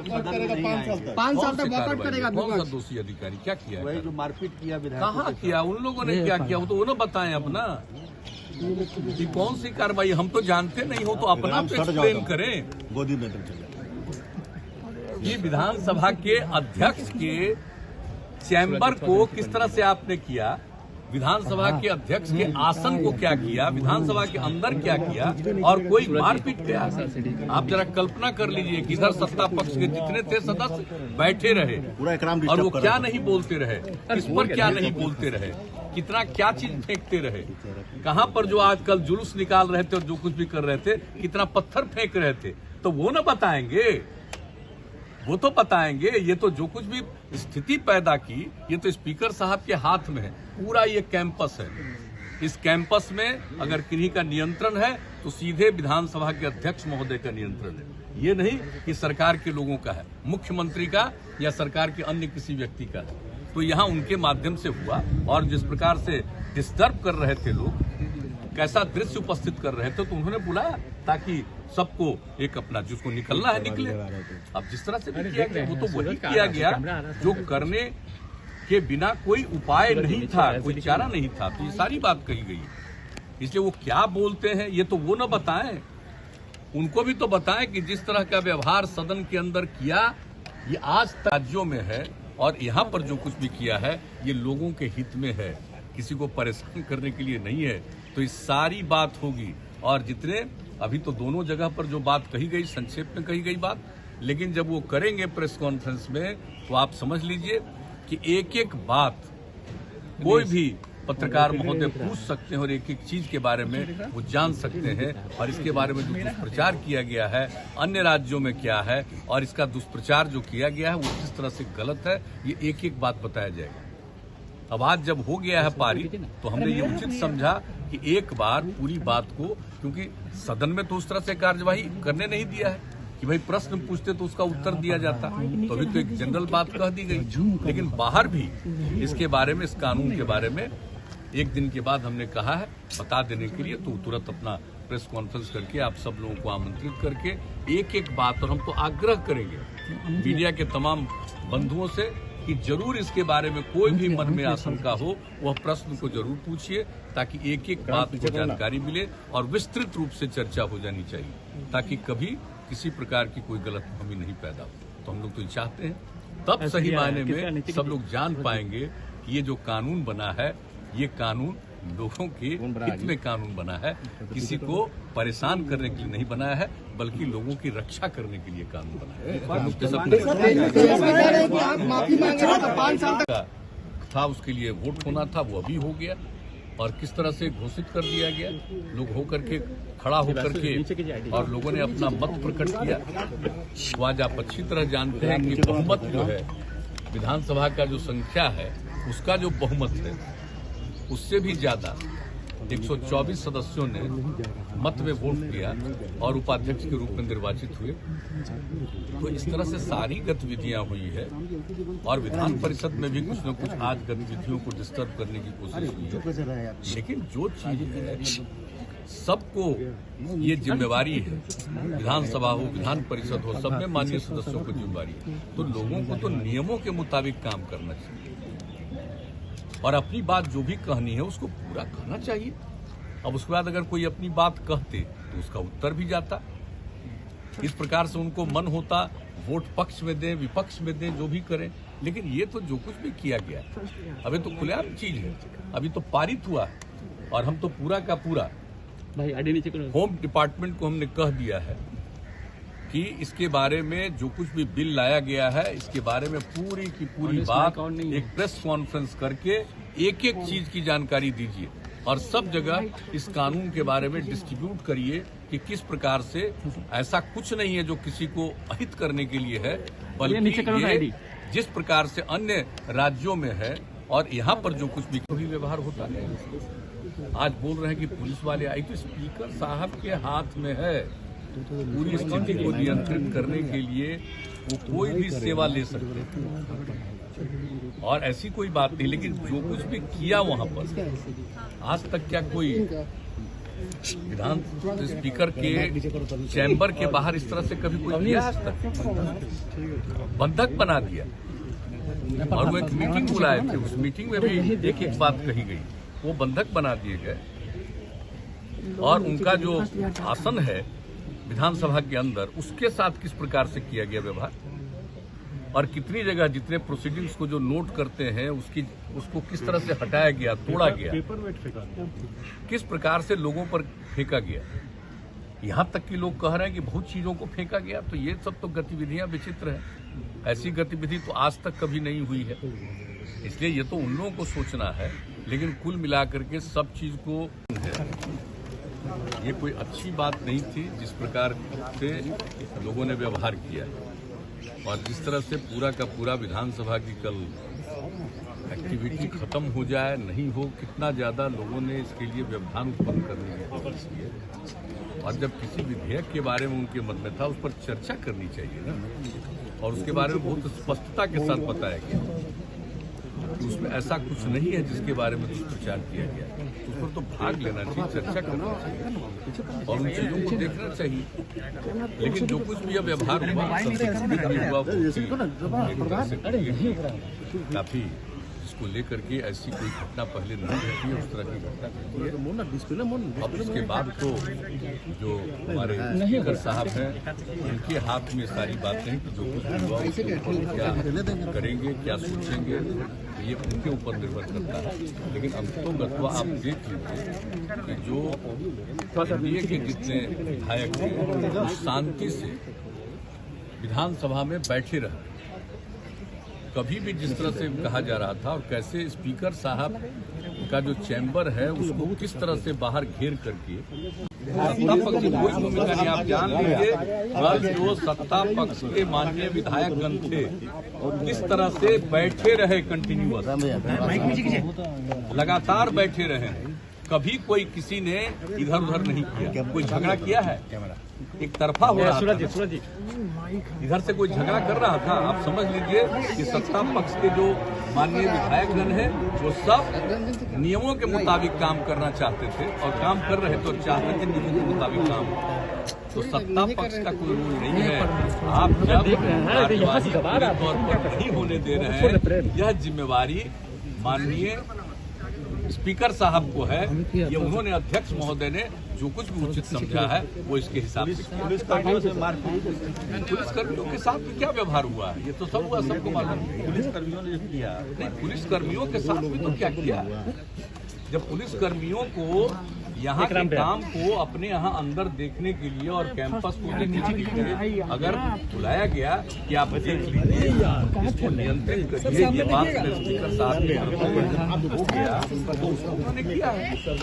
5 साल तक वॉकआउट करेगा। कौन सा दोषी अधिकारी क्या किया? वही जो मारपीट किया विधायक, कहाँ किया? उन लोगों ने क्या किया वो तो वो ना बताएं अपना कि कौन सी कार्रवाई। हम तो जानते नहीं हो तो अपना तो एक्सप्लेन करें। गोदी में ये विधानसभा के अध्यक्ष के चैम्बर को किस तरह से आपने किया, विधानसभा के अध्यक्ष के आसन को क्या किया, विधानसभा के अंदर क्या किया, और कोई मारपीट किया। आप जरा कल्पना कर लीजिए कि इधर सत्ता पक्ष के जितने थे सदस्य बैठे रहे और वो क्या नहीं बोलते रहे, किस पर क्या नहीं बोलते रहे, कितना क्या चीज फेंकते रहे, कहां पर जो आजकल जुलूस निकाल रहे थे और जो कुछ भी कर रहे थे, कितना पत्थर फेंक रहे थे, तो वो न बताएंगे? वो तो बताएंगे। ये तो जो कुछ भी स्थिति पैदा की, ये तो स्पीकर साहब के हाथ में है। पूरा ये कैंपस है, इस कैंपस में अगर किन्हीं का नियंत्रण है तो सीधे विधानसभा के अध्यक्ष महोदय का नियंत्रण है। ये नहीं कि सरकार के लोगों का है, मुख्यमंत्री का या सरकार के अन्य किसी व्यक्ति का है। तो यहाँ उनके माध्यम से हुआ। और जिस प्रकार से डिस्टर्ब कर रहे थे लोग, कैसा दृश्य उपस्थित कर रहे थे, तो उन्होंने बुलाया ताकि सबको एक अपना जिसको निकलना है निकले। अब जिस तरह से भी किया गया वो तो वही किया गया जो करने के बिना कोई उपाय नहीं था, कोई चारा नहीं था। तो ये सारी बात कही गई, इसलिए वो क्या बोलते हैं ये तो वो न बताएं, उनको भी तो बताएं कि जिस तरह का व्यवहार सदन के अंदर किया ये आज राज्यों में है और यहाँ पर जो कुछ भी किया है ये लोगों के हित में है, किसी को परेशान करने के लिए नहीं है। तो इस सारी बात होगी। और जितने अभी तो दोनों जगह पर जो बात कही गई संक्षेप में कही गई बात, लेकिन जब वो करेंगे प्रेस कॉन्फ्रेंस में तो आप समझ लीजिए कि एक एक बात कोई भी पत्रकार महोदय पूछ सकते हैं और एक एक चीज के बारे में वो जान सकते हैं। और इसके बारे में जो दुष्प्रचार किया गया है अन्य राज्यों में क्या है और इसका दुष्प्रचार जो किया गया है वो किस तरह से गलत है, ये एक एक बात बताया जाएगा। अब आज जब हो गया है पारित तो हमने ये उचित समझा कि एक बार पूरी बात को, क्योंकि सदन में तो उस तरह से कार्यवाही करने नहीं दिया है कि भाई प्रश्न पूछते तो उसका उत्तर दिया जाता, तो अभी तो एक जनरल बात कह दी गई। लेकिन बाहर भी इसके बारे में, इस कानून के बारे में एक दिन के बाद हमने कहा है बता देने के लिए, तो तुरंत अपना प्रेस कॉन्फ्रेंस करके आप सब लोगों को आमंत्रित करके एक एक बात, और हम तो आग्रह करेंगे मीडिया के तमाम बंधुओं से कि जरूर इसके बारे में कोई भी मन में आशंका हो वह प्रश्न को जरूर पूछिए ताकि एक एक बात को जानकारी मिले और विस्तृत रूप से चर्चा हो जानी चाहिए ताकि कभी किसी प्रकार की कोई गलतफहमी नहीं पैदा हो। तो हम लोग तो चाहते हैं, तब सही मायने में सब लोग जान पाएंगे कि ये जो कानून बना है ये कानून लोगों के हित में कानून बना है, किसी को परेशान करने के लिए नहीं बनाया है बल्कि लोगों की रक्षा करने के लिए कानून बना है। था उसके लिए वोट होना था, वो अभी हो गया। और किस तरह से घोषित कर दिया गया, लोग होकर के खड़ा होकर के और लोगों ने अपना मत प्रकट किया। आज आप अच्छी तरह जानते हैं कि बहुमत जो है विधानसभा का जो संख्या है उसका जो बहुमत है उससे भी ज्यादा 124 सदस्यों ने मत में वोट किया और उपाध्यक्ष के रूप में निर्वाचित हुए। तो इस तरह से सारी गतिविधियां हुई है और विधान परिषद में भी कुछ न कुछ आज गतिविधियों को डिस्टर्ब करने की कोशिश हुई है। लेकिन जो चीज है सबको ये जिम्मेवारी है, विधानसभा हो विधान परिषद हो, सब में माननीय सदस्यों को जिम्मेवारी है। तो लोगों को तो नियमों के मुताबिक काम करना चाहिए और अपनी बात जो भी कहनी है उसको पूरा कहना चाहिए। अब उसके बाद अगर कोई अपनी बात कहते तो उसका उत्तर भी जाता। इस प्रकार से उनको मन होता वोट पक्ष में दें विपक्ष में दें, जो भी करें। लेकिन ये तो जो कुछ भी किया गया अभी तो खुलेआम चीज है, अभी तो पारित हुआ है और हम तो पूरा का पूरा होम डिपार्टमेंट को हमने कह दिया है कि इसके बारे में जो कुछ भी बिल लाया गया है इसके बारे में पूरी की पूरी बात एक प्रेस कॉन्फ्रेंस करके एक एक चीज की जानकारी दीजिए और सब जगह इस कानून के बारे में डिस्ट्रीब्यूट करिए कि किस प्रकार से ऐसा कुछ नहीं है जो किसी को अहित करने के लिए है, बल्कि ये जिस प्रकार से अन्य राज्यों में है और यहाँ पर जो कुछ भी व्यवहार होता है। आज बोल रहे हैं कि पुलिस वाले आई, तो स्पीकर साहब के हाथ में है पूरी स्थिति को नियंत्रित करने के लिए, वो कोई भी सेवा ले सकते हैं और ऐसी कोई बात नहीं। लेकिन जो कुछ भी किया वहां पर आज तक क्या कोई विधान स्पीकर के चैम्बर के बाहर इस तरह से कभी कोई किया आज तक? बंधक बना दिया। और वो एक मीटिंग बुलाए थे, उस मीटिंग में भी एक एक बात कही गई, वो बंधक बना दिए गए। और उनका जो आसन है विधानसभा के अंदर, उसके साथ किस प्रकार से किया गया व्यवहार, और कितनी जगह जितने प्रोसीडिंग्स को जो नोट करते हैं उसको किस तरह से हटाया गया, तोड़ा गया, किस प्रकार से लोगों पर फेंका गया। यहां तक कि लोग कह रहे हैं कि बहुत चीजों को फेंका गया। तो ये सब तो गतिविधियां विचित्र हैं। ऐसी गतिविधि तो आज तक कभी नहीं हुई है। इसलिए ये तो उन लोगों को सोचना है, लेकिन कुल मिलाकर के सब चीज को ये कोई अच्छी बात नहीं थी जिस प्रकार से लोगों ने व्यवहार किया, और जिस तरह से पूरा का पूरा विधानसभा की कल एक्टिविटी खत्म हो जाए, नहीं हो, कितना ज्यादा लोगों ने इसके लिए व्यवधान उत्पन्न करने की कोशिश की है। और जब किसी विधेयक के बारे में उनके मन में था, उस पर चर्चा करनी चाहिए ना, और उसके बारे में बहुत स्पष्टता के साथ बताया गया कि उसमें ऐसा कुछ नहीं है जिसके बारे में दुष्प्रचार किया गया। उस पर तो भाग लेना चाहिए, चर्चा करना चाहिए और उन चीजों को देखना चाहिए। लेकिन जो कुछ भी व्यवहार हुआ, काफी इसको लेकर के ऐसी कोई घटना पहले नहीं रहती है, उस तरह की घटना घटती है। अब इसके बाद तो जो हमारे स्पीकर साहब हैं, उनके हाथ में सारी बातें हैं कि जो कुछ भी हुआ उसके ऊपर क्या करेंगे, क्या सोचेंगे, ये उनके ऊपर निर्भर करता है। लेकिन अंततोगत्वा आप देख लीजिए कि जो एनडीए के जितने विधायक थे, वो शांति से विधानसभा में बैठे रहे। कभी भी जिस तरह से कहा जा रहा था, और कैसे स्पीकर साहब का जो चैम्बर है उसको किस तरह से बाहर घेर करके सत्ता पक्ष की कोई भूमिका नहीं। आप जान लीजिए कल जो सत्ता पक्ष के माननीय विधायकगण थे किस तरह से बैठे रहे, कंटिन्यूअस लगातार बैठे रहे। कभी कोई किसी ने इधर उधर नहीं किया। कोई झगड़ा किया है? एक तरफा हो रहा था। इधर से कोई झगड़ा कर रहा था। आप समझ लीजिए कि सत्ता पक्ष के जो माननीय विधायकगण हैं वो सब नियमों के मुताबिक काम करना चाहते थे, और काम कर रहे तो चाहते थे नियमों के मुताबिक काम। तो सत्ता पक्ष का कोई रोल नहीं है। आप जब कार्यवाही पूरे तौर पर नहीं होने दे रहे हैं, यह जिम्मेवारी माननीय स्पीकर साहब को है। ये उन्होंने अध्यक्ष महोदय ने जो कुछ भी उचित समझा है वो इसके हिसाब से किया। पुलिसकर्मियों के साथ भी क्या व्यवहार हुआ है, ये तो सब हुआ, सबको मालूम है। पुलिसकर्मियों ने किया नहीं, पुलिसकर्मियों के साथ भी तो क्या किया। जब पुलिसकर्मियों को यहाँ के काम को अपने यहाँ अंदर देखने के लिए और कैंपस को देखने के लिए अगर बुलाया गया कि आप देख लीजिए, इसको नियंत्रित करिए, ये बात स्पीकर साहब ने हो गया तो उसको उन्होंने किया है।